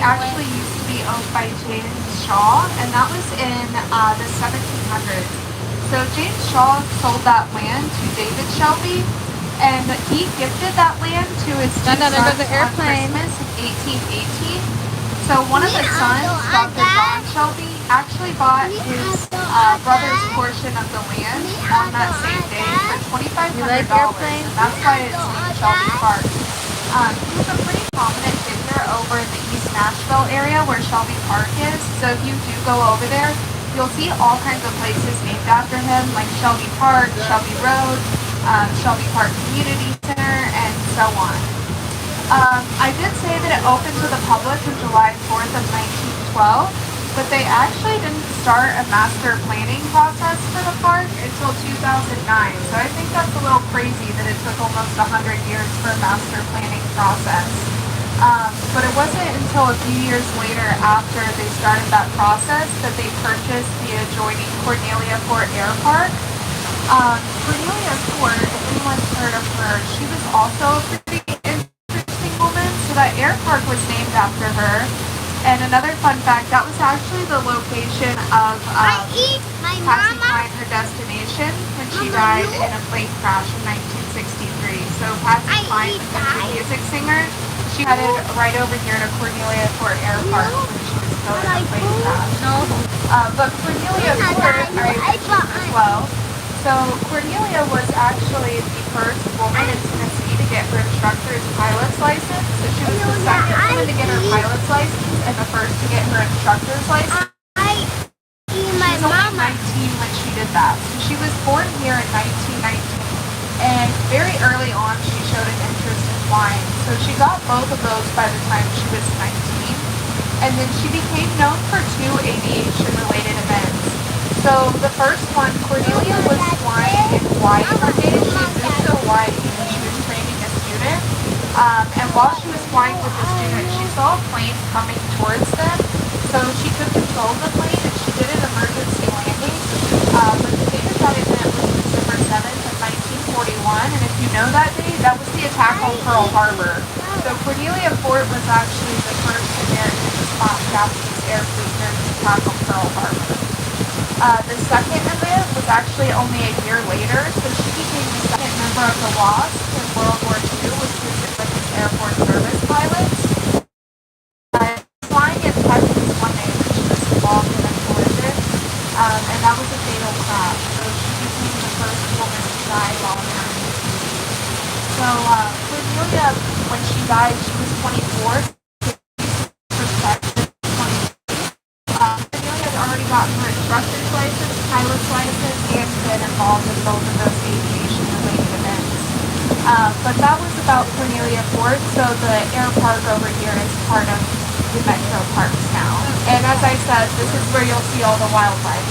actually used to be owned by James Shaw, and that was in the 1700s. So James Shaw sold that land to David Shelby, and he gifted that land to his two sons on Christmas in 1818. So one of the sons, Dr. John Shelby, actually bought his brother's portion of the land on that same day for $2,500, and that's why it's named Shelby Park. He's a pretty prominent figure over in the East Nashville area where Shelby Park is. So if you do go over there, you'll see all kinds of places named after him, like Shelby Park, Shelby Road, Shelby Park Community Center, and so on. I did say that it opened to the public on July 4th of 1912, but they actually didn't start a master planning process for the park until 2009. So I think that's a little crazy that it took almost 100 years for a master planning process. But it wasn't until a few years later after they started that process that they purchased the adjoining Cornelia Fort Air Park. Cornelia Fort, if anyone's heard of her, she was also a pretty interesting woman. So that air park was named after her. And another fun fact, that was actually the location of Patsy Cline, her destination, when she died in a plane crash in 1963. So Patsy Cline, the country music singer, she headed right over here to Cornelia Fort Air Park when she was killed in a plane crash. But Cornelia Fort, I mentioned as well. So Cornelia was actually the first woman in Tennessee to get her instructor's pilot's license. So she was the second woman to get her pilot's license and the first to get her instructor's license. She was only 19 when she did that. So she was born here in 1919. And very early on, she showed an interest in flying. So she got both of those by the time she was 19. And then she became known for two aviation-related events. So the first one, Cornelia was flying in Hawaii one day. She moved to Hawaii and she was training a student. And while she was flying with the student, she saw a plane coming towards them. So she took control of the plane and she did an emergency landing. But the date of that event was December 7th of 1941. And if you know that date, that was the attack on Pearl Harbor. So Cornelia Fort was actually the first American to spot Japanese air fleet during the attack on Pearl Harbor. The second event was actually only a year later, so she became the second member of the WASP in World War II, which was the British Air Force Service pilots. Flying in Texas one day when she was involved in a collision, and that was a fatal crash, so she became the first woman to die while in action. So Cornelia, when she died, she was 24. Already gotten her instructor's license, pilot's license, and been involved in both of those aviation-related events. But that was about Cornelia Fort, so the air park over here is part of the metro parks now. And as I said, this is where you'll see all the wildlife.